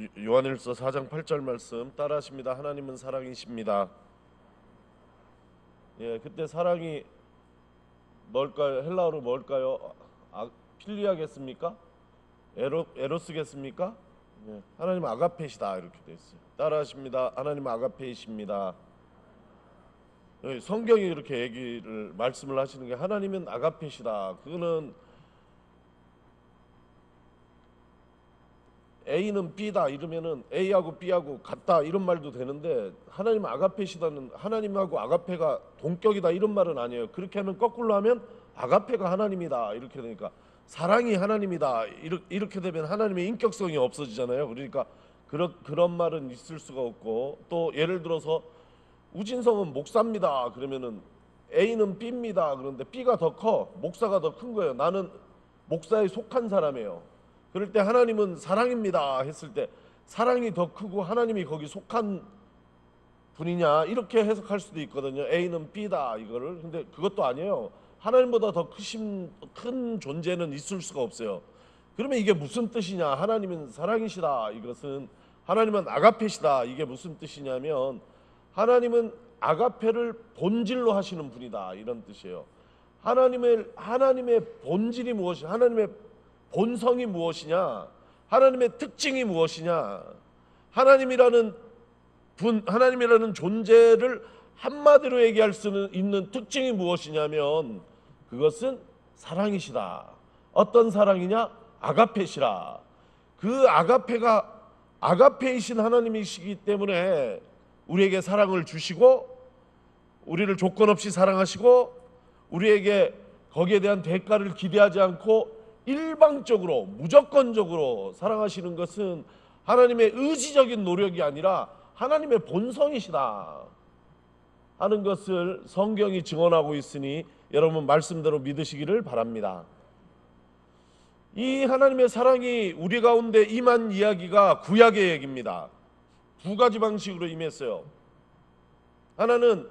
요한일서 4장 8절 말씀 따라하십니다. 하나님은 사랑이십니다. 그때 사랑이 뭘까요? 헬라어로 뭘까요? 필리아겠습니까? 에로스겠습니까? 하나님 아가페시다 이렇게 돼 있어요. 따라하십니다. 하나님 아가페이십니다. 성경이 이렇게 말씀을 하시는 게 하나님은 아가페시다. 그거는 A는 B다 이러면은 A하고 B하고 같다 이런 말도 되는데, 하나님 아가페시다는 하나님하고 아가페가 동격이다 이런 말은 아니에요. 그렇게 하면 거꾸로 하면 아가페가 하나님이다 이렇게 되니까 사랑이 하나님이다 이렇게 되면 하나님의 인격성이 없어지잖아요. 그러니까 그런 말은 있을 수가 없고, 또 예를 들어서 우진성은 목사입니다 그러면은 A는 B입니다. 그런데 B가 더 커, 목사가 더 큰 거예요. 나는 목사에 속한 사람이에요. 그럴 때 하나님은 사랑입니다 했을 때 사랑이 더 크고 하나님이 거기 속한 분이냐 이렇게 해석할 수도 있거든요. A는 B다 이거를. 근데 그것도 아니에요. 하나님보다 더 큰 존재는 있을 수가 없어요. 그러면 이게 무슨 뜻이냐? 하나님은 사랑이시다, 이것은 하나님은 아가페시다, 이게 무슨 뜻이냐면 하나님은 아가페를 본질로 하시는 분이다 이런 뜻이에요. 하나님의 본질이 무엇이냐? 하나님의 본성이 무엇이냐? 하나님의 특징이 무엇이냐? 하나님이라는 존재를 한마디로 얘기할 수 있는 특징이 무엇이냐면 그것은 사랑이시다. 어떤 사랑이냐? 아가페시라. 그 아가페가 아가페이신 하나님이시기 때문에 우리에게 사랑을 주시고 우리를 조건 없이 사랑하시고 우리에게 거기에 대한 대가를 기대하지 않고 일방적으로 무조건적으로 사랑하시는 것은 하나님의 의지적인 노력이 아니라 하나님의 본성이시다 하는 것을 성경이 증언하고 있으니 여러분 말씀대로 믿으시기를 바랍니다. 이 하나님의 사랑이 우리 가운데 임한 이야기가 구약의 얘기입니다. 두 가지 방식으로 임했어요. 하나는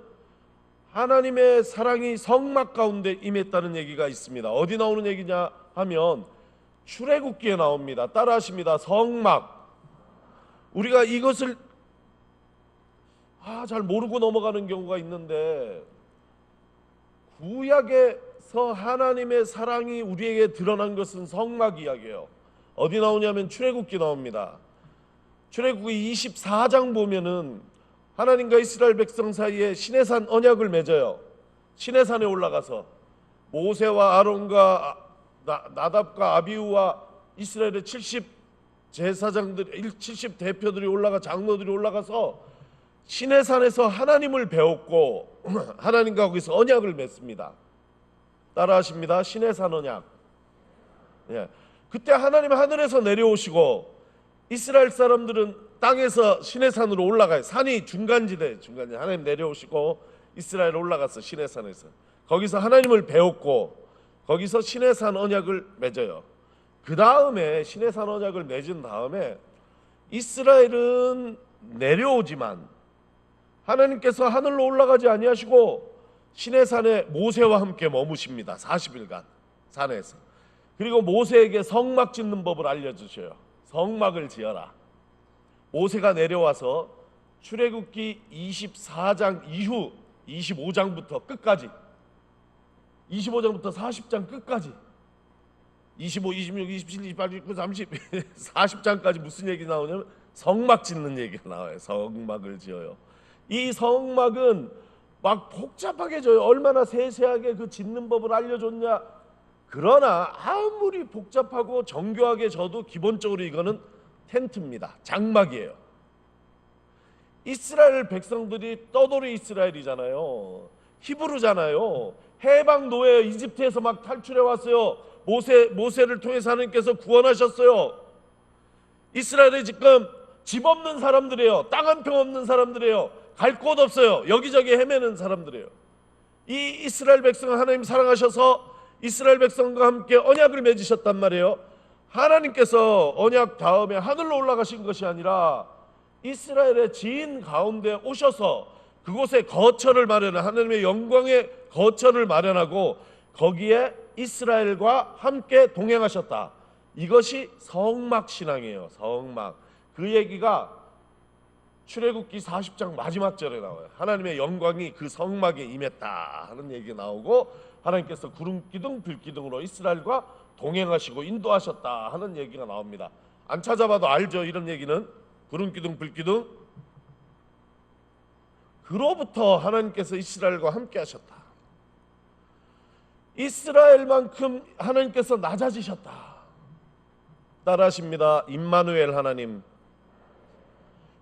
하나님의 사랑이 성막 가운데 임했다는 얘기가 있습니다. 어디 나오는 얘기냐 하면 출애굽기에 나옵니다. 따라하십니다. 성막. 우리가 이것을 잘 모르고 넘어가는 경우가 있는데, 구약에서 하나님의 사랑이 우리에게 드러난 것은 성막 이야기예요. 어디 나오냐면 출애굽기 나옵니다. 출애굽기 24장 보면은 하나님과 이스라엘 백성 사이에 시내산 언약을 맺어요. 시내산에 올라가서 모세와 아론과 나답과 아비후와 이스라엘의 70 제사장들, 70 대표들이 장로들이 올라가서 시내산에서 하나님을 배웠고 하나님과 거기서 언약을 맺습니다. 따라하십니다. 시내산 언약. 그때 하나님 하늘에서 내려오시고 이스라엘 사람들은 땅에서 시내산으로 올라가요. 산이 중간지대 하나님 내려오시고 이스라엘 올라가서 시내산에서 거기서 하나님을 배웠고 거기서 시내산 언약을 맺어요. 그 다음에 시내산 언약을 맺은 다음에 이스라엘은 내려오지만 하나님께서 하늘로 올라가지 아니하시고 시내산에 모세와 함께 머무십니다. 40일간 산에서. 그리고 모세에게 성막 짓는 법을 알려주셔요. 성막을 지어라. 모세가 내려와서 출애굽기 24장 이후 25장부터 끝까지, 25장부터 40장 끝까지, 25, 26, 27, 28, 29, 30, 40장까지 무슨 얘기 나오냐면 성막 짓는 얘기가 나와요. 성막을 지어요. 이 성막은 막 복잡하게 져요. 얼마나 세세하게 그 짓는 법을 알려줬냐. 그러나 아무리 복잡하고 정교하게 져도 기본적으로 이거는 텐트입니다. 장막이에요. 이스라엘 백성들이 떠돌이 이스라엘이잖아요. 히브르잖아요. 해방 노예 이집트에서 막 탈출해 왔어요. 모세를 통해서 하나님께서 구원하셨어요. 이스라엘이 지금 집 없는 사람들이에요. 땅 한 평 없는 사람들이에요. 갈 곳 없어요. 여기저기 헤매는 사람들이에요. 이 이스라엘 백성을 하나님 사랑하셔서 이스라엘 백성과 함께 언약을 맺으셨단 말이에요. 하나님께서 언약 다음에 하늘로 올라가신 것이 아니라 이스라엘의 지인 가운데 오셔서 그곳에 거처를 마련하고 하나님의 영광의 거처를 마련하고 거기에 이스라엘과 함께 동행하셨다. 이것이 성막 신앙이에요. 성막. 그 얘기가 출애굽기 40장 마지막 절에 나와요. 하나님의 영광이 그 성막에 임했다 하는 얘기가 나오고, 하나님께서 구름 기둥 불 기둥으로 이스라엘과 동행하시고 인도하셨다 하는 얘기가 나옵니다. 안 찾아봐도 알죠, 이런 얘기는. 구름 기둥 불 기둥, 그로부터 하나님께서 이스라엘과 함께 하셨다. 이스라엘만큼 하나님께서 낮아지셨다. 따라하십니다. 임마누엘 하나님.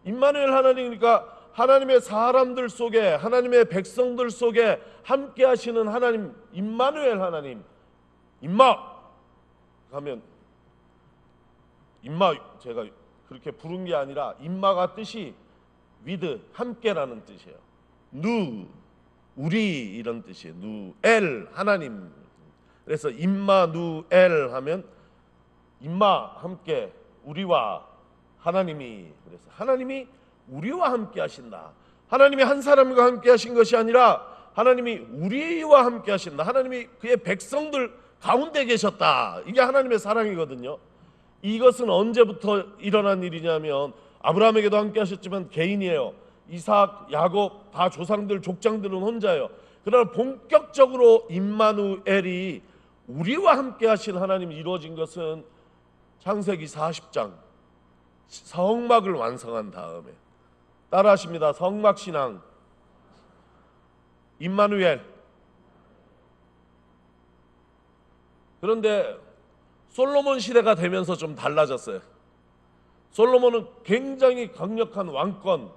임마누엘 하나님이니까 하나님의 사람들 속에, 하나님의 백성들 속에 함께 하시는 하나님, 임마누엘 하나님. 임마 하면, 임마 제가 그렇게 부른 게 아니라, 임마가 뜻이 with, 함께라는 뜻이에요. 누, 우리, 이런 뜻이에요. 누, 엘, 하나님. 그래서 임마누엘 하면 임마, 함께, 우리와 하나님이. 그래서 하나님이 우리와 함께 하신다. 하나님이 한 사람과 함께 하신 것이 아니라 하나님이 우리와 함께 하신다. 하나님이 그의 백성들 가운데 계셨다. 이게 하나님의 사랑이거든요. 이것은 언제부터 일어난 일이냐면, 아브라함에게도 함께 하셨지만 개인이에요. 이삭, 야곱 다 조상들, 족장들은 혼자예요. 그러나 본격적으로 임마누엘이 우리와 함께 하신 하나님이 이루어진 것은 창세기 40장 성막을 완성한 다음에. 따라하십니다. 성막신앙. 임마누엘. 그런데 솔로몬 시대가 되면서 좀 달라졌어요. 솔로몬은 굉장히 강력한 왕권,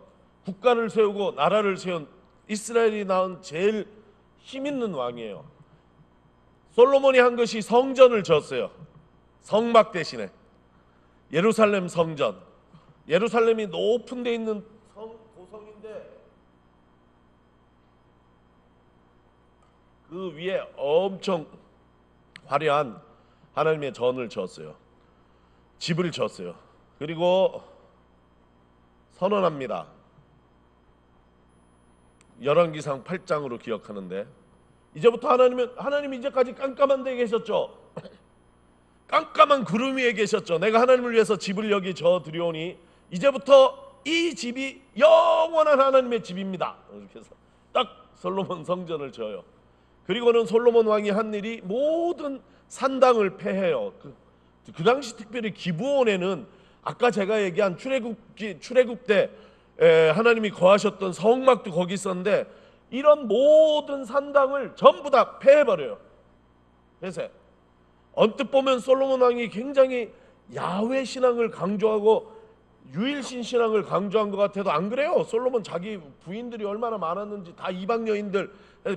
국가를 세우고 나라를 세운, 이스라엘이 낳은 제일 힘 있는 왕이에요. 솔로몬이 한 것이 성전을 지었어요. 성막 대신에 예루살렘 성전. 예루살렘이 높은 데 있는 도성인데 그 위에 엄청 화려한 하나님의 전을 지었어요. 집을 지었어요. 그리고 선언합니다. 열왕기상 8장으로 기억하는데, 이제부터 하나님이 이제까지 깜깜한 데 계셨죠. 깜깜한 구름 위에 계셨죠. 내가 하나님을 위해서 집을 여기 져드리오니 이제부터 이 집이 영원한 하나님의 집입니다. 이렇게 해서 딱 솔로몬 성전을 지어요. 그리고는 솔로몬 왕이 한 일이 모든 산당을 폐해요. 그 당시 특별히 기브온에는 아까 제가 얘기한 출애굽 때 하나님이 거하셨던 성막도 거기 있었는데, 이런 모든 산당을 전부 다 폐해버려요. 폐쇄. 언뜻 보면 솔로몬 왕이 굉장히 야훼 신앙을 강조하고 유일신 신앙을 강조한 것 같아도 안 그래요. 솔로몬 자기 부인들이 얼마나 많았는지, 다 이방 여인들,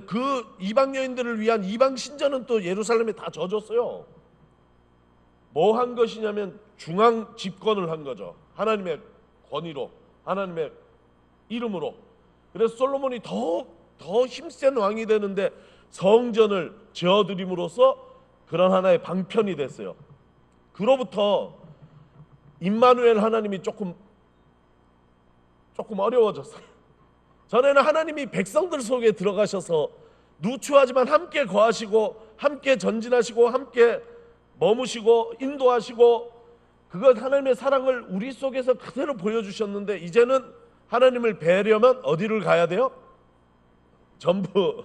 그 이방 여인들을 위한 이방 신전은 또 예루살렘에 다 져줬어요. 뭐 한 것이냐면 중앙 집권을 한 거죠. 하나님의 권위로, 하나님의 이름으로. 그래서 솔로몬이 더 힘센 왕이 되는데 성전을 지어드림으로써 그런 하나의 방편이 됐어요. 그로부터 임마누엘 하나님이 조금 어려워졌어요. 전에는 하나님이 백성들 속에 들어가셔서 누추하지만 함께 거하시고 함께 전진하시고 함께 머무시고 인도하시고, 그것 하나님의 사랑을 우리 속에서 그대로 보여주셨는데, 이제는 하나님을 뵈려면 어디를 가야 돼요? 전부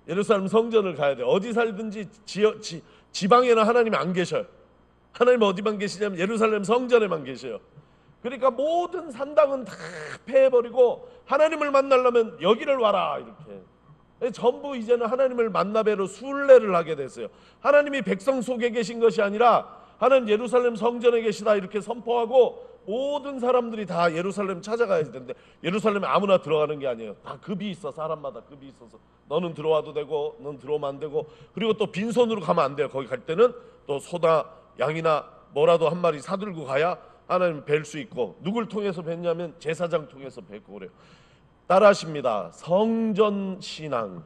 예루살렘 성전을 가야 돼요. 어디 살든지 지방에는 하나님이 안 계셔요. 하나님 어디만 계시냐면 예루살렘 성전에만 계셔요. 그러니까 모든 산당은 다 폐해버리고 하나님을 만나려면 여기를 와라, 이렇게. 전부 이제는 하나님을 만나뵈러 순례를 하게 됐어요. 하나님이 백성 속에 계신 것이 아니라 하나님 예루살렘 성전에 계시다, 이렇게 선포하고 모든 사람들이 다 예루살렘 찾아가야 되는데, 예루살렘에 아무나 들어가는 게 아니에요. 다 급이 있어. 사람마다 급이 있어서 너는 들어와도 되고 넌 들어오면 안 되고, 그리고 또 빈손으로 가면 안 돼요. 거기 갈 때는 또 소나 양이나 뭐라도 한 마리 사들고 가야 하나님 뵐 수 있고, 누굴 통해서 뵙냐면 제사장 통해서 뵙고 그래요. 따라하십니다. 성전 신앙.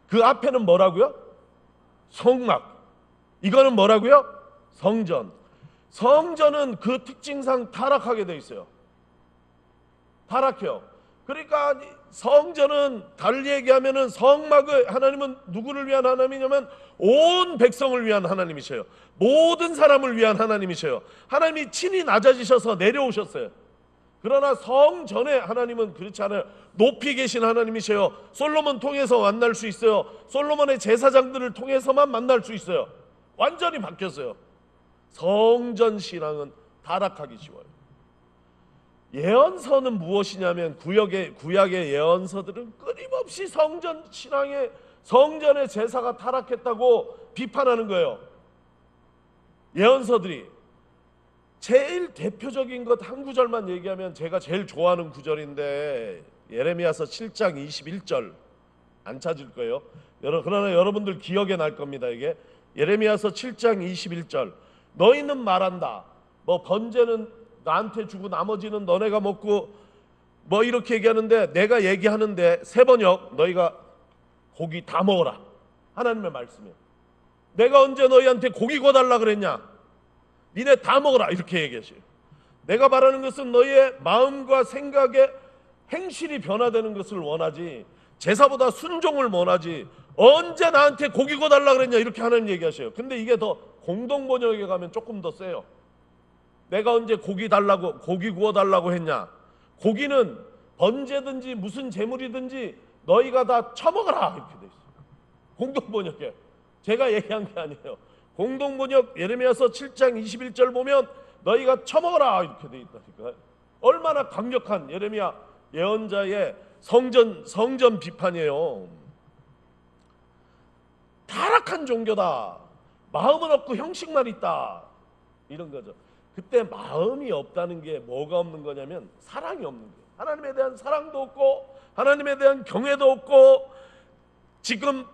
그 앞에는 뭐라고요? 성막. 이거는 뭐라고요? 성전. 성전은 그 특징상 타락하게 돼 있어요. 타락해요. 그러니까 성전은 달리 얘기하면은 성막을, 하나님은 누구를 위한 하나님이냐면 온 백성을 위한 하나님이셔요. 모든 사람을 위한 하나님이셔요. 하나님이 친히 낮아지셔서 내려오셨어요. 그러나 성전에 하나님은 그렇지 않아요. 높이 계신 하나님이셔요. 솔로몬 통해서 만날 수 있어요. 솔로몬의 제사장들을 통해서만 만날 수 있어요. 완전히 바뀌었어요. 성전 신앙은 타락하기 쉬워요. 예언서는 무엇이냐면 구약의 예언서들은 끊임없이 성전 신앙의 성전의 제사가 타락했다고 비판하는 거예요. 예언서들이 제일 대표적인 것 한 구절만 얘기하면 제가 제일 좋아하는 구절인데 예레미야서 7장 21절 안 찾을 거예요. 그러나 여러분들 기억에 날 겁니다. 이게 예레미야서 7장 21절 너희는 말한다. 뭐 번제는 나한테 주고 나머지는 너네가 먹고 뭐 이렇게 얘기하는데 내가 얘기하는데 세번역 너희가 고기 다 먹어라. 하나님의 말씀이에요. 내가 언제 너희한테 고기 구워달라 그랬냐? 니네 다 먹어라 이렇게 얘기하셔요. 내가 말하는 것은 너희의 마음과 생각의 행실이 변화되는 것을 원하지 제사보다 순종을 원하지 언제 나한테 고기 구워달라 그랬냐 이렇게 하나님 얘기하셔요. 근데 이게 더 공동번역에 가면 조금 더 세요. 내가 언제 고기 구워달라고 했냐? 고기는 번제든지 무슨 제물이든지 너희가 다 처먹어라 이렇게 돼 있어요. 공동번역에 제가 얘기한 게 아니에요. 공동번역 예레미야서 7장 21절 보면 너희가 처먹어라 이렇게 돼 있다니까. 얼마나 강력한 예레미야 예언자의 성전 비판이에요. 타락한 종교다. 마음은 없고 형식만 있다. 이런 거죠. 그때 마음이 없다는 게 뭐가 없는 거냐면 사랑이 없는 거예요. 하나님에 대한 사랑도 없고 하나님에 대한 경외도 없고 지금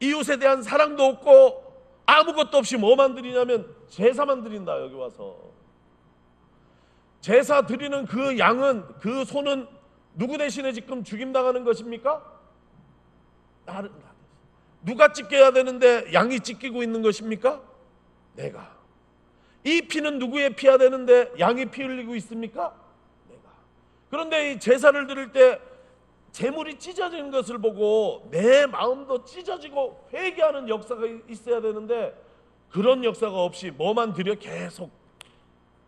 이웃에 대한 사랑도 없고 아무것도 없이 뭐만 드리냐면 제사만 드린다. 여기 와서 제사 드리는 그 양은 그 소는 누구 대신에 지금 죽임당하는 것입니까? 나를 누가 찢겨야 되는데 양이 찢기고 있는 것입니까? 내가. 이 피는 누구의 피야 되는데 양이 피 흘리고 있습니까? 내가. 그런데 이 제사를 드릴 때 제물이 찢어지는 것을 보고 내 마음도 찢어지고 회개하는 역사가 있어야 되는데 그런 역사가 없이 뭐만 드려 계속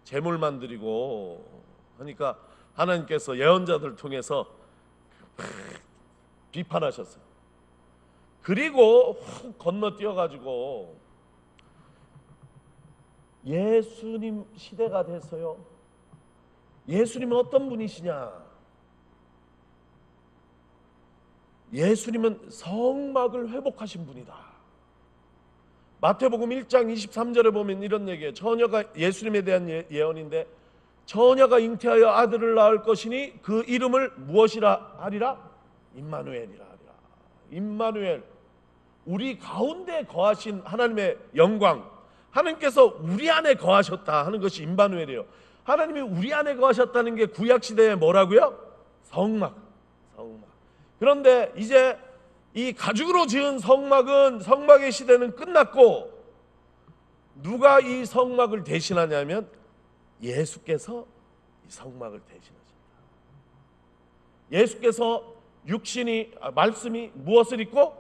제물만 드리고 하니까 하나님께서 예언자들 통해서 비판하셨어요. 그리고 훅 건너뛰어가지고 예수님 시대가 됐어요. 예수님은 어떤 분이시냐? 예수님은 성막을 회복하신 분이다. 마태복음 1장 23절에 보면 이런 얘기예요. 처녀가 예수님에 대한 예언인데 처녀가 잉태하여 아들을 낳을 것이니 그 이름을 무엇이라 하리라? 임마누엘이라 하리라. 임마누엘, 우리 가운데 거하신 하나님의 영광, 하나님께서 우리 안에 거하셨다 하는 것이 임마누엘이에요. 하나님이 우리 안에 거하셨다는 게 구약시대에 뭐라고요? 성막. 그런데 이제 이 가죽으로 지은 성막의 시대는 끝났고 누가 이 성막을 대신하냐면 예수께서 이 성막을 대신하십니다. 예수께서 말씀이 무엇을 입고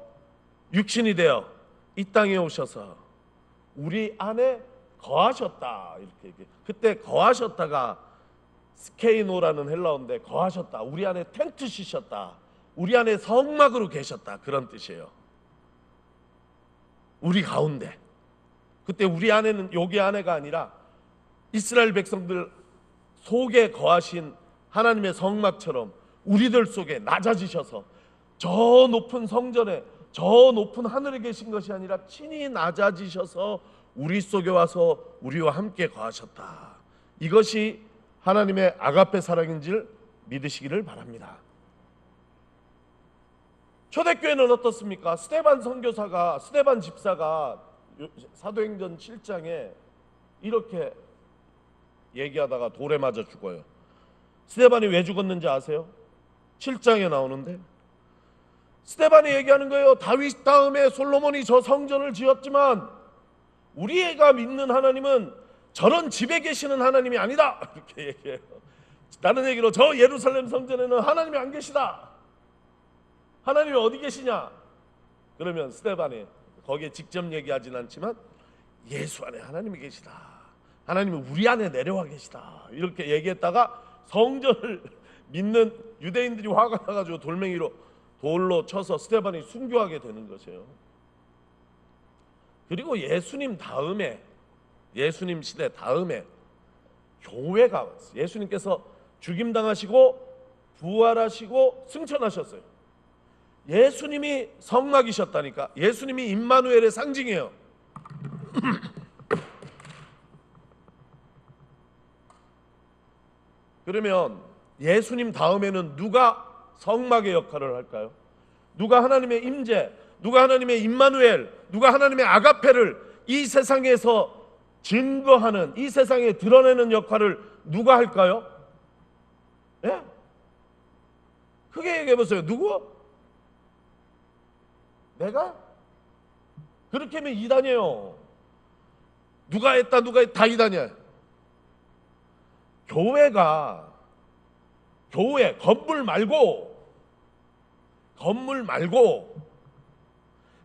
육신이 되어 이 땅에 오셔서 우리 안에 거하셨다 이렇게 얘기해요. 그때 거하셨다가 스케이노라는 헬라어인데 거하셨다. 우리 안에 텐트 치셨다. 우리 안에 성막으로 계셨다. 그런 뜻이에요. 우리 가운데. 그때 우리 안에는 여기 안에가 아니라 이스라엘 백성들 속에 거하신 하나님의 성막처럼 우리들 속에 낮아지셔서 저 높은 성전에 저 높은 하늘에 계신 것이 아니라 친히 낮아지셔서 우리 속에 와서 우리와 함께 거하셨다. 이것이 하나님의 아가페 사랑인 줄 믿으시기를 바랍니다. 초대교회는 어떻습니까? 스데반 집사가 사도행전 7장에 이렇게 얘기하다가 돌에 맞아 죽어요. 스데반이 왜 죽었는지 아세요? 7장에 나오는데 스데반이 얘기하는 거예요. 다윗 다음에 솔로몬이 저 성전을 지었지만 우리가 믿는 하나님은 저런 집에 계시는 하나님이 아니다 이렇게 얘기해요. 다른 얘기로 저 예루살렘 성전에는 하나님이 안 계시다. 하나님이 어디 계시냐? 그러면 스데반이 거기에 직접 얘기하진 않지만 예수 안에 하나님이 계시다. 하나님이 우리 안에 내려와 계시다. 이렇게 얘기했다가 성전을 믿는 유대인들이 화가 나가지고 돌로 쳐서 스데반이 순교하게 되는 것이에요. 그리고 예수님 시대 다음에 교회가 왔어요. 예수님께서 죽임당하시고 부활하시고 승천하셨어요. 예수님이 성막이셨다니까. 예수님이 임마누엘의 상징이에요. 그러면 예수님 다음에는 누가 성막의 역할을 할까요? 누가 하나님의 임재, 누가 하나님의 임마누엘, 누가 하나님의 아가페를 이 세상에서 증거하는, 이 세상에 드러내는 역할을 누가 할까요? 예? 크게 얘기해 보세요. 누구? 내가? 그렇게 하면 이단이에요. 누가 했다 다 이단이야. 교회 건물 말고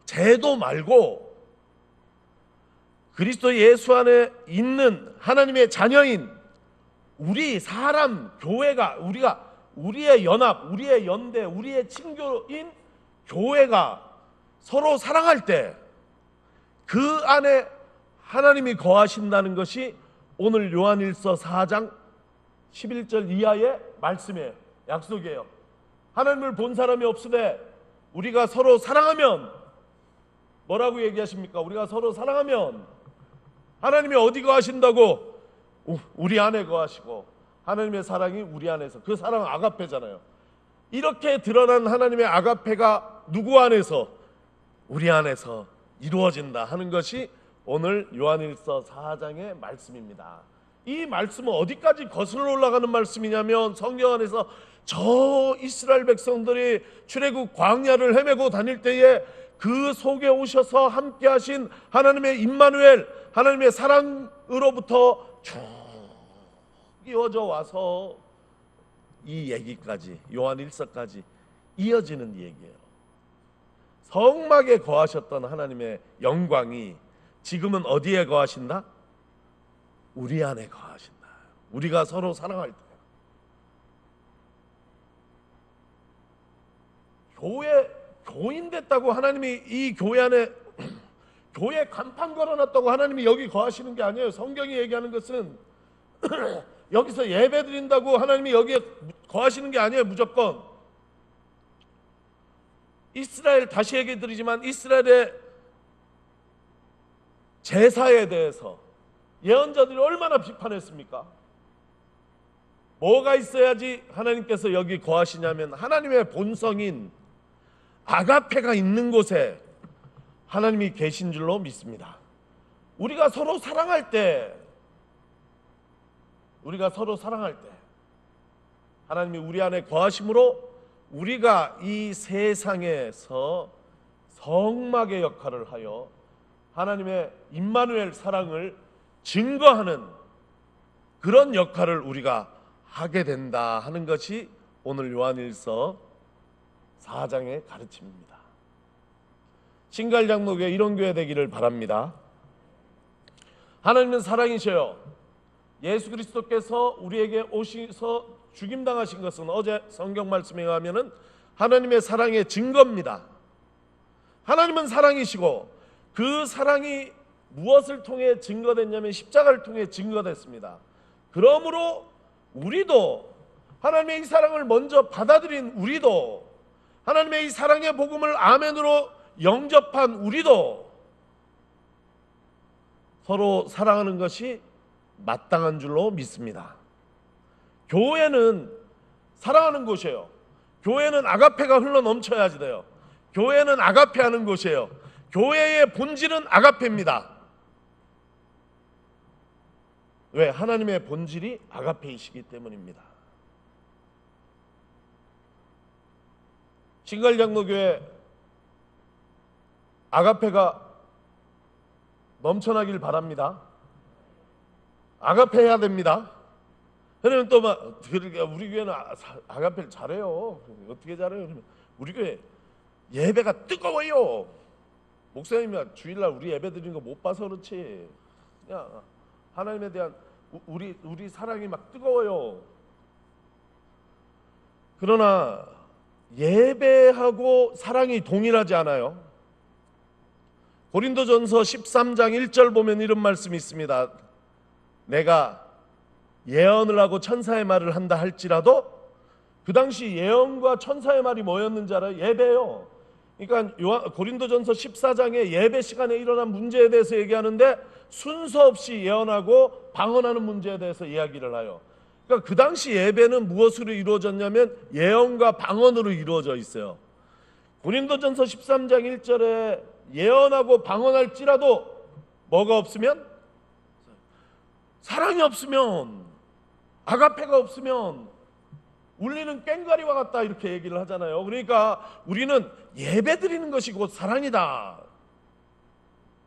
제도 말고 그리스도 예수 안에 있는 하나님의 자녀인 우리 사람 교회가 우리의 연합, 우리의 연대, 우리의 친교인 교회가 서로 사랑할 때 그 안에 하나님이 거하신다는 것이 오늘 요한일서 4장 11절 이하의 말씀이에요. 약속이에요. 하나님을 본 사람이 없으되 우리가 서로 사랑하면, 뭐라고 얘기하십니까? 우리가 서로 사랑하면 하나님이 어디 거하신다고? 우리 안에 거하시고 하나님의 사랑이 우리 안에서, 그 사랑은 아가페잖아요. 이렇게 드러난 하나님의 아가페가 누구 안에서? 우리 안에서 이루어진다 하는 것이 오늘 요한일서 4장의 말씀입니다. 이 말씀은 어디까지 거슬러 올라가는 말씀이냐면 성경 안에서 저 이스라엘 백성들이 출애굽 광야를 헤매고 다닐 때에 그 속에 오셔서 함께 하신 하나님의 임마누엘, 하나님의 사랑으로부터 쭉 이어져 와서 이 얘기까지, 요한일서까지 이어지는 얘기예요. 성막에 거하셨던 하나님의 영광이 지금은 어디에 거하신다? 우리 안에 거하신다. 우리가 서로 사랑할 때. 교인 됐다고 하나님이 이 교회 안에 교회 간판 걸어놨다고 하나님이 여기 거하시는 게 아니에요. 성경이 얘기하는 것은 여기서 예배 드린다고 하나님이 여기에 거하시는 게 아니에요. 무조건. 이스라엘, 다시 얘기 드리지만 이스라엘의 제사에 대해서 예언자들이 얼마나 비판했습니까? 뭐가 있어야지 하나님께서 여기 거하시냐면 하나님의 본성인 아가페가 있는 곳에 하나님이 계신 줄로 믿습니다. 우리가 서로 사랑할 때 하나님이 우리 안에 거하심으로 우리가 이 세상에서 성막의 역할을 하여 하나님의 임마누엘 사랑을 증거하는 그런 역할을 우리가 하게 된다 하는 것이 오늘 요한일서 4장의 가르침입니다. 신갈장로교회 이런 교회 되기를 바랍니다. 하나님은 사랑이셔요. 예수 그리스도께서 우리에게 오셔서 죽임당하신 것은 어제 성경 말씀에 의하면 하나님의 사랑의 증거입니다. 하나님은 사랑이시고 그 사랑이 무엇을 통해 증거됐냐면 십자가를 통해 증거됐습니다. 그러므로 우리도 하나님의 이 사랑을 먼저 받아들인 우리도, 하나님의 이 사랑의 복음을 아멘으로 영접한 우리도 서로 사랑하는 것이 마땅한 줄로 믿습니다. 교회는 사랑하는 곳이에요. 교회는 아가페가 흘러 넘쳐야지 돼요. 교회는 아가페 하는 곳이에요. 교회의 본질은 아가페입니다. 왜? 하나님의 본질이 아가페이시기 때문입니다. 신갈장로교회 아가페가 넘쳐나길 바랍니다. 아가페 해야 됩니다. 그러면 또 막 그러니까 우리 교회는 아가페를 잘해요. 어떻게 잘해요? 그러면 우리 교회 예배가 뜨거워요. 목사님이 주일날 우리 예배 드리는 거 못 봐서 그렇지. 그냥 하나님에 대한 우리 사랑이 막 뜨거워요. 그러나 예배하고 사랑이 동일하지 않아요. 고린도전서 13장 1절 보면 이런 말씀이 있습니다. 내가 예언을 하고 천사의 말을 한다 할지라도, 그 당시 예언과 천사의 말이 뭐였는지 알아요? 예배요. 그러니까 고린도전서 14장에 예배 시간에 일어난 문제에 대해서 얘기하는데 순서 없이 예언하고 방언하는 문제에 대해서 이야기를 해요. 그러니까 그 당시 예배는 무엇으로 이루어졌냐면 예언과 방언으로 이루어져 있어요. 고린도전서 13장 1절에 예언하고 방언할지라도 뭐가 없으면? 사랑이 없으면, 아가페가 없으면 울리는 꽹과리와 같다, 이렇게 얘기를 하잖아요. 그러니까 우리는 예배 드리는 것이 곧 사랑이다,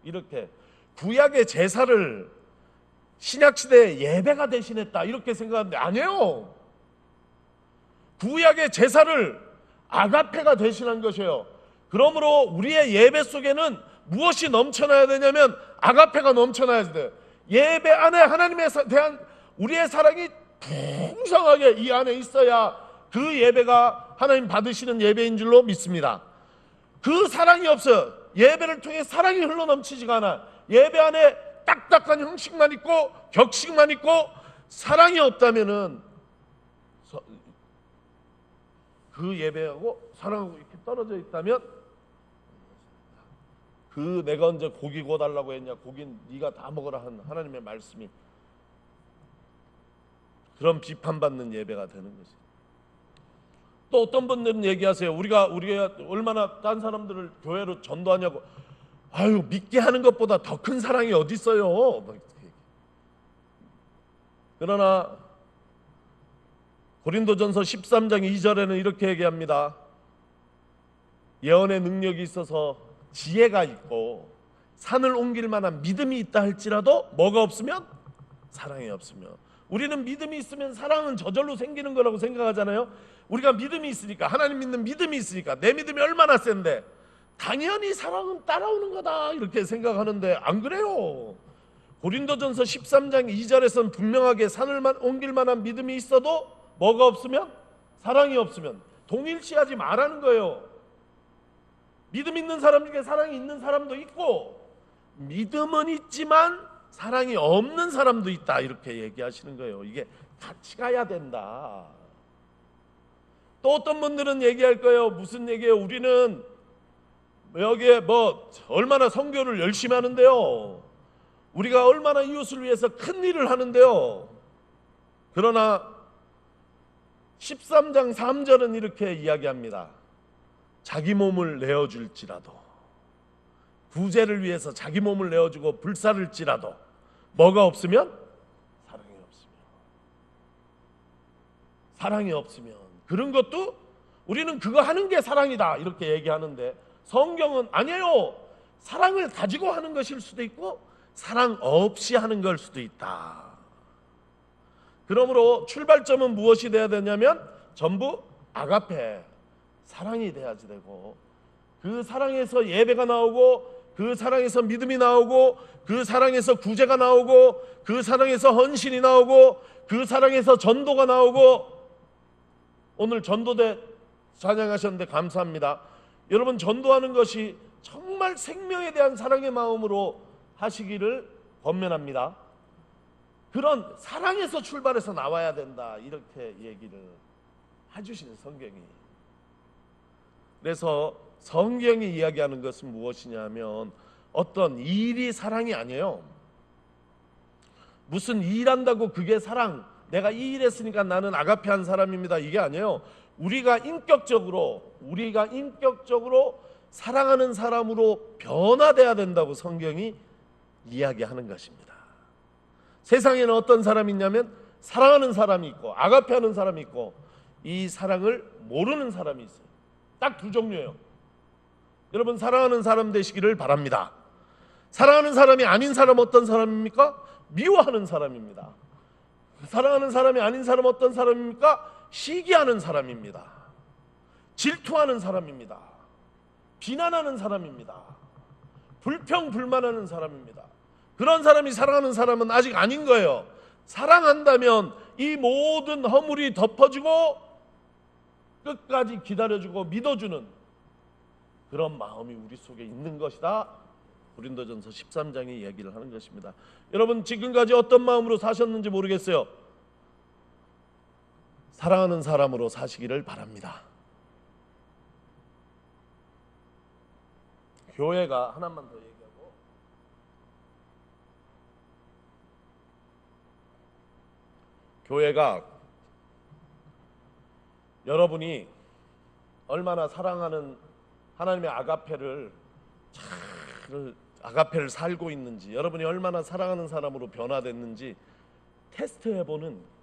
이렇게 구약의 제사를 신약시대의 예배가 대신했다, 이렇게 생각하는데 아니에요. 구약의 제사를 아가페가 대신한 것이에요. 그러므로 우리의 예배 속에는 무엇이 넘쳐나야 되냐면 아가페가 넘쳐나야 돼요. 예배 안에 하나님에 대한 우리의 사랑이 풍성하게 이 안에 있어야 그 예배가 하나님 받으시는 예배인 줄로 믿습니다. 그 사랑이 없어요. 예배를 통해 사랑이 흘러넘치지가 않아. 예배 안에 딱딱한 형식만 있고 격식만 있고 사랑이 없다면은 그 예배하고 사랑하고 이렇게 떨어져 있다면, 그 내가 언제 고기 구워달라고 했냐, 고기는 네가 다 먹어라 한 하나님의 말씀이 그런 비판받는 예배가 되는 것이. 또 어떤 분들은 얘기하세요. 우리가 얼마나 딴 사람들을 교회로 전도하냐고. 아유, 믿게 하는 것보다 더 큰 사랑이 어디 있어요. 그러나 고린도전서 13장 2절에는 이렇게 얘기합니다. 예언의 능력이 있어서 지혜가 있고 산을 옮길 만한 믿음이 있다 할지라도 뭐가 없으면? 사랑이 없으면. 우리는 믿음이 있으면 사랑은 저절로 생기는 거라고 생각하잖아요. 우리가 믿음이 있으니까, 하나님 믿는 믿음이 있으니까, 내 믿음이 얼마나 센데 당연히 사랑은 따라오는 거다, 이렇게 생각하는데 안 그래요. 고린도전서 13장 2절에서는 분명하게 산을 옮길 만한 믿음이 있어도 뭐가 없으면? 사랑이 없으면. 동일시하지 말라는 거예요. 믿음 있는 사람 중에 사랑이 있는 사람도 있고, 믿음은 있지만 사랑이 없는 사람도 있다, 이렇게 얘기하시는 거예요. 이게 같이 가야 된다. 또 어떤 분들은 얘기할 거예요. 무슨 얘기예요? 우리는 여기에 얼마나 선교를 열심히 하는데요, 우리가 얼마나 이웃을 위해서 큰 일을 하는데요. 그러나 13장 3절은 이렇게 이야기합니다. 자기 몸을 내어줄지라도, 구제를 위해서 자기 몸을 내어주고 불사를지라도 뭐가 없으면? 사랑이 없으면. 사랑이 없으면. 그런 것도 우리는 그거 하는 게 사랑이다, 이렇게 얘기하는데 성경은 아니에요. 사랑을 가지고 하는 것일 수도 있고 사랑 없이 하는 걸 수도 있다. 그러므로 출발점은 무엇이 돼야 되냐면 전부 아가페, 사랑이 돼야지 되고, 그 사랑에서 예배가 나오고, 그 사랑에서 믿음이 나오고, 그 사랑에서 구제가 나오고, 그 사랑에서 헌신이 나오고, 그 사랑에서 전도가 나오고. 오늘 전도대 찬양하셨는데 감사합니다. 여러분, 전도하는 것이 정말 생명에 대한 사랑의 마음으로 하시기를 권면합니다. 그런 사랑에서 출발해서 나와야 된다, 이렇게 얘기를 해주시는 성경이. 그래서 성경이 이야기하는 것은 무엇이냐면 어떤 일이 사랑이 아니에요. 무슨 일한다고 그게 사랑, 내가 이 일 했으니까 나는 아가페한 사람입니다, 이게 아니에요. 우리가 인격적으로 사랑하는 사람으로 변화돼야 된다고 성경이 이야기하는 것입니다. 세상에는 어떤 사람이 있냐면 사랑하는 사람이 있고 아가페하는 사람이 있고, 이 사랑을 모르는 사람이 있어요. 딱 두 종류예요. 여러분, 사랑하는 사람 되시기를 바랍니다. 사랑하는 사람이 아닌 사람 어떤 사람입니까? 미워하는 사람입니다. 사랑하는 사람이 아닌 사람 어떤 사람입니까? 시기하는 사람입니다. 질투하는 사람입니다. 비난하는 사람입니다. 불평불만하는 사람입니다. 그런 사람이 사랑하는 사람은 아직 아닌 거예요. 사랑한다면 이 모든 허물이 덮어지고 끝까지 기다려주고 믿어주는 그런 마음이 우리 속에 있는 것이다. 고린도전서 13장이 이야기를 하는 것입니다. 여러분 지금까지 어떤 마음으로 사셨는지 모르겠어요. 사랑하는 사람으로 사시기를 바랍니다. 교회가 하나만 더 얘기하고, 교회가 여러분이 얼마나 사랑하는 하나님의 아가페를 살고 있는지, 여러분이 얼마나 사랑하는 사람으로 변화됐는지 테스트해보는,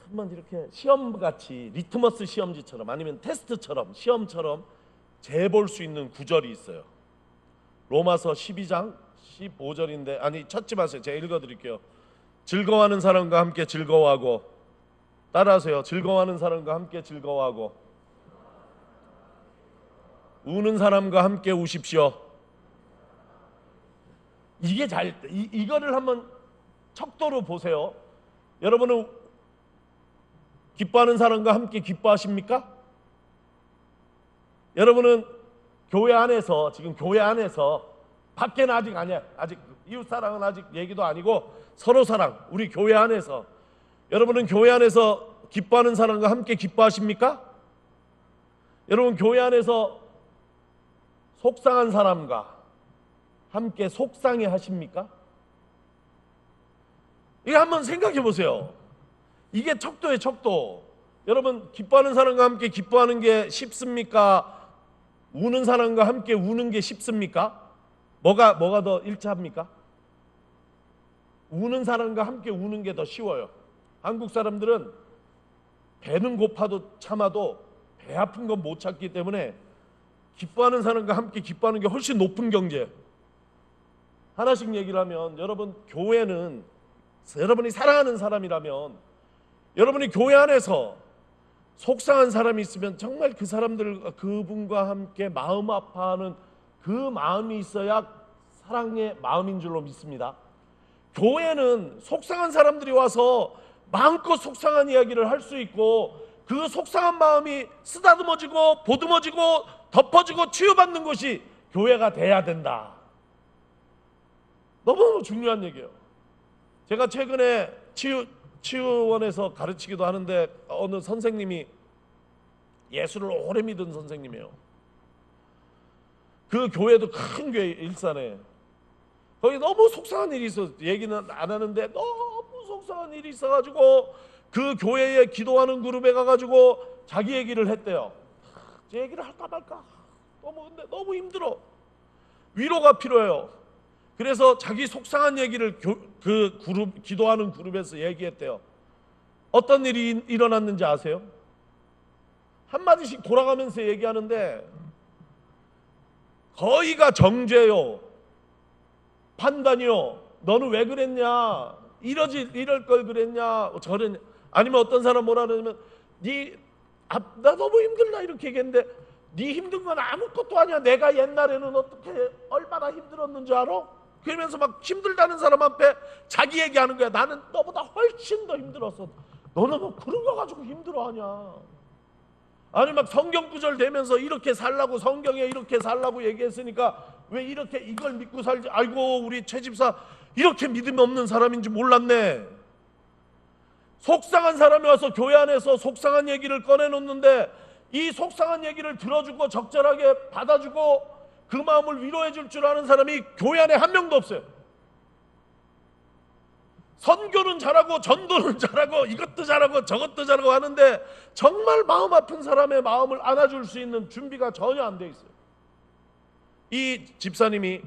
한번 이렇게 시험같이 리트머스 시험지처럼 아니면 테스트처럼 시험처럼 재볼 수 있는 구절이 있어요. 로마서 12장 15절인데, 아니 찾지 마세요. 제가 읽어드릴게요. 즐거워하는 사람과 함께 즐거워하고, 따라하세요. 즐거워하는 사람과 함께 즐거워하고, 우는 사람과 함께 우십시오. 이게 이거를 한번 척도로 보세요. 여러분은 기뻐하는 사람과 함께 기뻐하십니까? 여러분은 교회 안에서, 지금 교회 안에서, 밖에는 아직 아니야. 아직 이웃사랑은 아직 얘기도 아니고 서로 사랑, 우리 교회 안에서, 여러분은 교회 안에서 기뻐하는 사람과 함께 기뻐하십니까? 여러분 교회 안에서 속상한 사람과 함께 속상해 하십니까? 이거 한번 생각해 보세요. 이게 척도의 척도. 여러분 기뻐하는 사람과 함께 기뻐하는 게 쉽습니까? 우는 사람과 함께 우는 게 쉽습니까? 뭐가 더 일치합니까? 우는 사람과 함께 우는 게 더 쉬워요. 한국 사람들은 배는 고파도 참아도 배 아픈 건 못 참기 때문에 기뻐하는 사람과 함께 기뻐하는 게 훨씬 높은 경제. 하나씩 얘기를 하면, 여러분 교회는, 여러분이 사랑하는 사람이라면, 여러분이 교회 안에서 속상한 사람이 있으면 정말 그 사람들, 그분과 함께 마음 아파하는 그 마음이 있어야 사랑의 마음인 줄로 믿습니다. 교회는 속상한 사람들이 와서 마음껏 속상한 이야기를 할 수 있고, 그 속상한 마음이 쓰다듬어지고 보듬어지고 덮어지고 치유받는 곳이 교회가 돼야 된다. 너무너무 중요한 얘기예요. 제가 최근에 치유원에서 가르치기도 하는데, 어느 선생님이, 예수를 오래 믿은 선생님이에요. 그 교회도 큰 교회, 일산에. 거기 너무 속상한 일이 있어. 얘기는 안 하는데 너무 속상한 일이 있어가지고 그 교회에 기도하는 그룹에 가가지고 자기 얘기를 했대요. 제 얘기를 할까 말까. 근데 너무 힘들어. 위로가 필요해요. 그래서 자기 속상한 얘기를 그 그룹, 기도하는 그룹에서 얘기했대요. 어떤 일이 일어났는지 아세요? 한마디씩 돌아가면서 얘기하는데, 거의가 정죄요, 판단이요. 너는 왜 그랬냐? 이럴 걸 그랬냐? 저랬냐? 아니면 어떤 사람 뭐라 그러냐면, 나 너무 힘들다 이렇게 얘기했는데, 네 힘든 건 아무것도 아니야. 내가 옛날에는 어떻게 얼마나 힘들었는지 알아? 그러면서 막 힘들다는 사람 앞에 자기 얘기하는 거야. 나는 너보다 훨씬 더 힘들었어. 너는 뭐 그런 거 가지고 힘들어하냐? 아니 막 성경 구절 대면서 이렇게 살라고, 성경에 이렇게 살라고 얘기했으니까 왜 이렇게 이걸 믿고 살지? 아이고 우리 최 집사 이렇게 믿음이 없는 사람인지 몰랐네. 속상한 사람이 와서 교회 안에서 속상한 얘기를 꺼내놓는데, 이 속상한 얘기를 들어주고 적절하게 받아주고 그 마음을 위로해 줄 줄 아는 사람이 교회 안에 한 명도 없어요. 선교는 잘하고 전도는 잘하고 이것도 잘하고 저것도 잘하고 하는데, 정말 마음 아픈 사람의 마음을 안아줄 수 있는 준비가 전혀 안 돼 있어요. 이 집사님이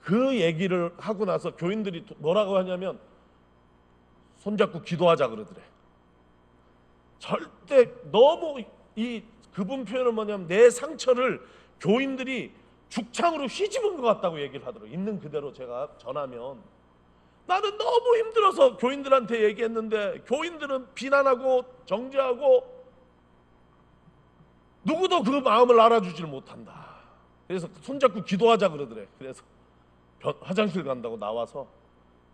그 얘기를 하고 나서 교인들이 뭐라고 하냐면, 손잡고 기도하자 그러더래. 절대 너무 그분 표현은 뭐냐면, 내 상처를 교인들이 죽창으로 휘집은 것 같다고 얘기를 하더라고요. 있는 그대로 제가 전하면, 나는 너무 힘들어서 교인들한테 얘기했는데 교인들은 비난하고 정죄하고 누구도 그 마음을 알아주질 못한다. 그래서 손잡고 기도하자 그러더래. 그래서 화장실 간다고 나와서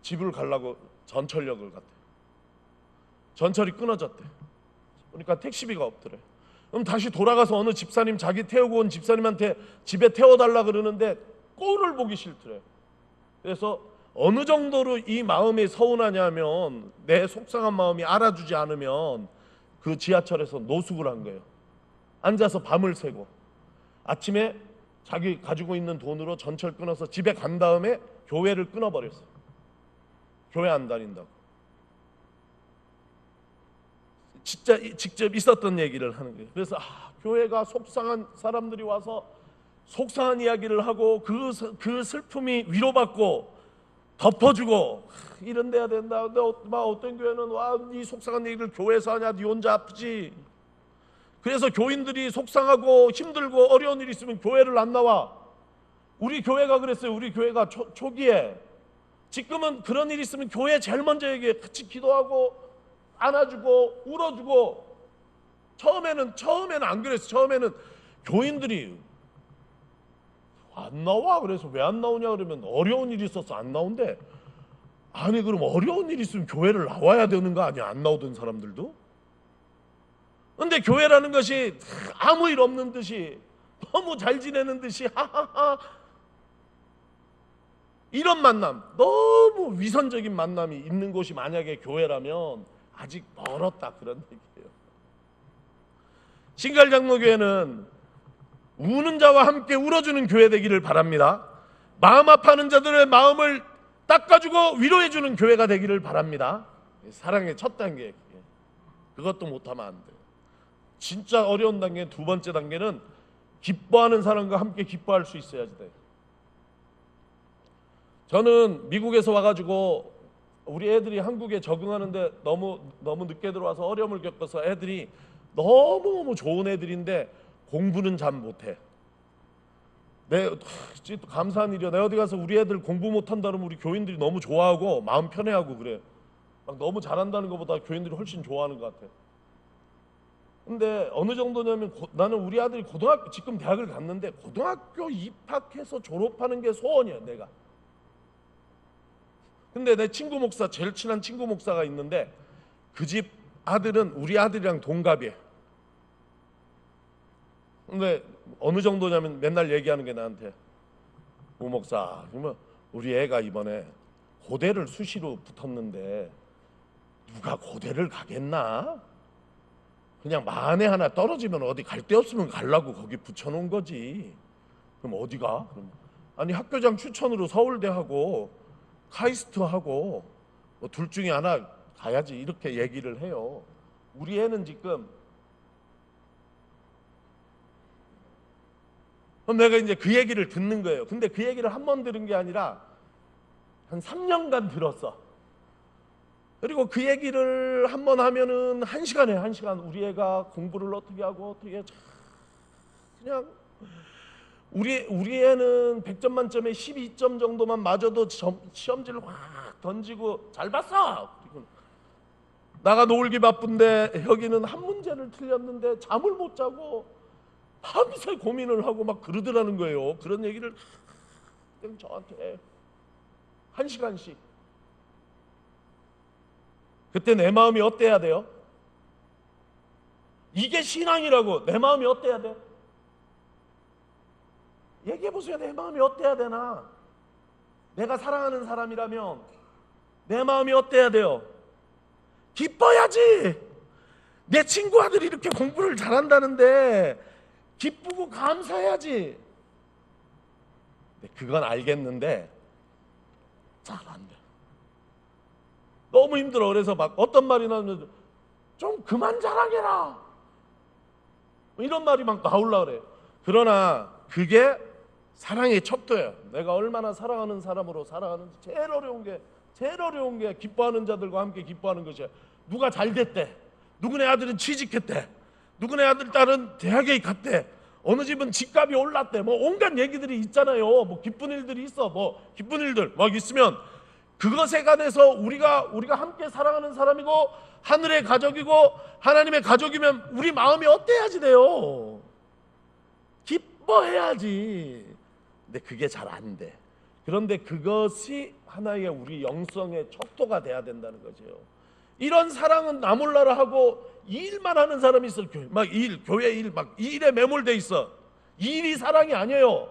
집을 가려고 전철역을 갔대. 전철이 끊어졌대. 그러니까 택시비가 없더래. 그럼 다시 돌아가서 어느 집사님, 자기 태우고 온 집사님한테 집에 태워달라 그러는데 꼴을 보기 싫더래. 그래서 어느 정도로 이 마음이 서운하냐면, 내 속상한 마음이 알아주지 않으면 그 지하철에서 노숙을 한 거예요. 앉아서 밤을 새고 아침에 자기 가지고 있는 돈으로 전철 끊어서 집에 간 다음에 교회를 끊어버렸어. 교회 안 다닌다고. 진짜 직접 있었던 얘기를 하는 거예요. 그래서 교회가 속상한 사람들이 와서 속상한 이야기를 하고 그 슬픔이 위로받고 덮어주고 이런 데야 된다. 근데 어떤 교회는 와, 이 속상한 얘기를 교회에서 하냐, 네 혼자 아프지. 그래서 교인들이 속상하고 힘들고 어려운 일이 있으면 교회를 안 나와. 우리 교회가 그랬어요. 우리 교회가 초기에. 지금은 그런 일이 있으면 교회 제일 먼저 얘기해. 같이 기도하고 안아주고 울어주고. 처음에는 안 그랬어. 처음에는 교인들이 안 나와. 그래서 왜 안 나오냐 그러면 어려운 일이 있어서 안 나온대. 아니 그럼 어려운 일이 있으면 교회를 나와야 되는 거 아니야? 안 나오던 사람들도? 근데 교회라는 것이 아무 일 없는 듯이, 너무 잘 지내는 듯이 하하하 이런 만남, 너무 위선적인 만남이 있는 곳이 만약에 교회라면 아직 멀었다, 그런 얘기예요. 신갈장로교회는 우는 자와 함께 울어주는 교회 되기를 바랍니다. 마음 아파하는 자들의 마음을 닦아주고 위로해주는 교회가 되기를 바랍니다. 사랑의 첫 단계, 그것도 못하면 안 돼요. 진짜 어려운 단계, 두 번째 단계는 기뻐하는 사람과 함께 기뻐할 수 있어야지 돼요. 저는 미국에서 와가지고 우리 애들이 한국에 적응하는데 너무 늦게 들어와서 어려움을 겪어서 애들이 너무 좋은 애들인데 공부는 잘 못해. 진짜 감사한 일이야. 내가 어디 가서 우리 애들 공부 못한다 그러면 우리 교인들이 너무 좋아하고 마음 편해하고 그래. 막 너무 잘한다는 것보다 교인들이 훨씬 좋아하는 것 같아. 근데 어느 정도냐면 나는 우리 아들이 지금 대학을 갔는데 고등학교 입학해서 졸업하는 게 소원이야, 내가. 근데 내 친구 목사, 제일 친한 친구 목사가 있는데 그 집 아들은 우리 아들이랑 동갑이에요. 근데 어느 정도냐면 맨날 얘기하는 게 나한테, 우 목사, 그러면 우리 애가 이번에 고대를 수시로 붙었는데 누가 고대를 가겠나? 그냥 만에 하나 떨어지면 어디 갈 데 없으면 가려고 거기 붙여놓은 거지. 그럼 어디 가? 아니 학교장 추천으로 서울대하고 카이스트하고 뭐 둘 중에 하나 가야지, 이렇게 얘기를 해요. 우리 애는 지금. 그럼 내가 이제 그 얘기를 듣는 거예요. 근데 그 얘기를 한 번 들은 게 아니라 한 3년간 들었어. 그리고 그 얘기를 한 번 하면은 1시간에 1시간 우리 애가 공부를 어떻게 하고 어떻게, 그냥 우리 애는 100점 만점에 12점 정도만 맞아도 시험지를 확 던지고 잘 봤어. 그리고 나가 놀기 바쁜데 여기는 한 문제를 틀렸는데 잠을 못 자고 밤새 고민을 하고 막 그러더라는 거예요. 그런 얘기를 저한테 1시간씩. 그때 내 마음이 어때야 돼요? 이게 신앙이라고. 내 마음이 어때야 돼? 얘기해보세요. 내 마음이 어때야 되나? 내가 사랑하는 사람이라면 내 마음이 어때야 돼요? 기뻐야지. 내 친구 아들이 이렇게 공부를 잘한다는데 기쁘고 감사해야지. 그건 알겠는데 잘 안 돼. 너무 힘들어. 그래서 막 어떤 말이 나오면 좀 그만 자랑해라, 이런 말이 막 나오려고 그래. 그러나 그게 사랑의 척도예요. 내가 얼마나 사랑하는 사람으로 살아가는지. 제일 어려운 게 기뻐하는 자들과 함께 기뻐하는 것이야. 누가 잘 됐대, 누구네 아들은 취직했대, 누구네 아들 딸은 대학에 갔대, 어느 집은 집값이 올랐대, 뭐 온갖 얘기들이 있잖아요. 뭐 기쁜 일들이 있어. 뭐 기쁜 일들 막 있으면 그것에 관해서 우리가 함께 사랑하는 사람이고 하늘의 가족이고 하나님의 가족이면 우리 마음이 어때야지 돼요? 기뻐해야지. 근데 그게 잘 안 돼. 그런데 그것이 하나의 우리 영성의 척도가 돼야 된다는 거죠. 이런 사랑은 나 몰라라 하고 일만 하는 사람이 있어. 막 교회 일, 막 일에 매몰돼 있어. 일이 사랑이 아니에요.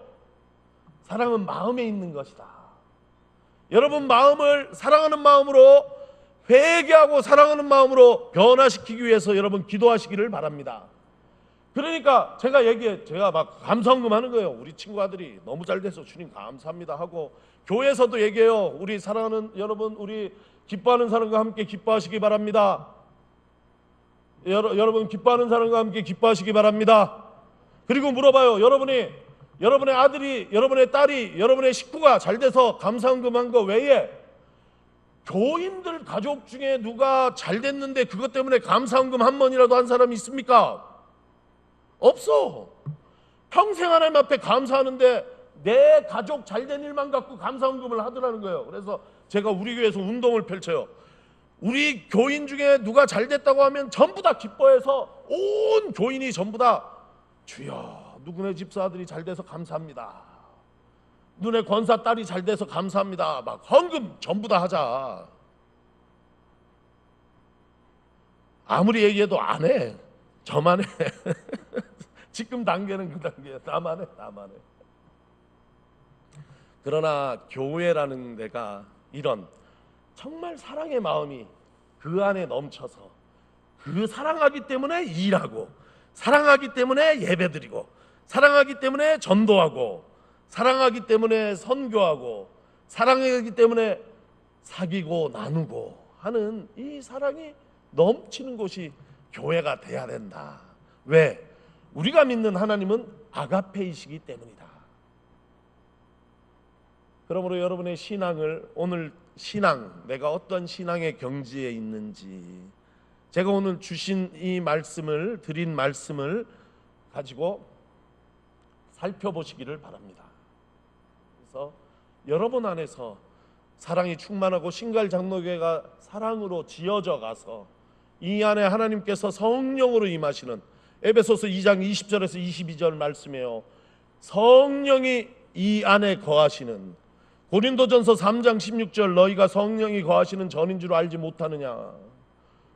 사랑은 마음에 있는 것이다. 여러분 마음을 사랑하는 마음으로, 회개하고 사랑하는 마음으로 변화시키기 위해서 여러분 기도하시기를 바랍니다. 그러니까 제가 막 감사헌금 하는 거예요. 우리 친구 아들이 너무 잘 돼서 주님 감사합니다 하고, 교회에서도 얘기해요. 우리 사랑하는 여러분, 우리 기뻐하는 사람과 함께 기뻐하시기 바랍니다. 여러분 기뻐하는 사람과 함께 기뻐하시기 바랍니다. 그리고 물어봐요. 여러분의 아들이, 여러분의 딸이, 여러분의 식구가 잘 돼서 감사헌금 한 거 외에 교인들 가족 중에 누가 잘 됐는데 그것 때문에 감사헌금 한 번이라도 한 사람이 있습니까? 없어. 평생 하나님 앞에 감사하는데 내 가족 잘된 일만 갖고 감사헌금을 하더라는 거예요. 그래서 제가 우리 교회에서 운동을 펼쳐요. 우리 교인 중에 누가 잘 됐다고 하면 전부 다 기뻐해서 온 교인이 전부 다 주여 누구네 집사 아들이 잘 돼서 감사합니다. 누네 권사 딸이 잘 돼서 감사합니다. 막 헌금 전부 다 하자. 아무리 얘기해도 안 해. 저만 해. 지금 단계는 그 단계야. 나만 해. 그러나 교회라는 데가 이런 정말 사랑의 마음이 그 안에 넘쳐서, 그 사랑하기 때문에 일하고, 사랑하기 때문에 예배드리고, 사랑하기 때문에 전도하고, 사랑하기 때문에 선교하고, 사랑하기 때문에 사귀고 나누고 하는 이 사랑이 넘치는 곳이 교회가 돼야 된다. 왜? 우리가 믿는 하나님은 아가페이시기 때문이다. 그러므로 여러분의 신앙을, 오늘 신앙, 내가 어떤 신앙의 경지에 있는지, 제가 오늘 주신 이 말씀을, 드린 말씀을 가지고 살펴보시기를 바랍니다. 그래서 여러분 안에서 사랑이 충만하고 신갈장로교회가 사랑으로 지어져 가서 이 안에 하나님께서 성령으로 임하시는, 에베소서 2장 20절에서 22절 말씀이에요. 성령이 이 안에 거하시는, 고린도전서 3장 16절 너희가 성령이 거하시는 전인 줄 알지 못하느냐.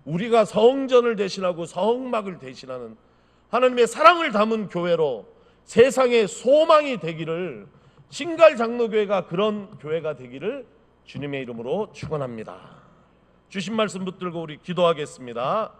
우리가 성전을 대신하고 성막을 대신하는 하나님의 사랑을 담은 교회로 세상의 소망이 되기를, 신갈장로교회가 그런 교회가 되기를 주님의 이름으로 축원합니다. 주신 말씀 붙들고 우리 기도하겠습니다.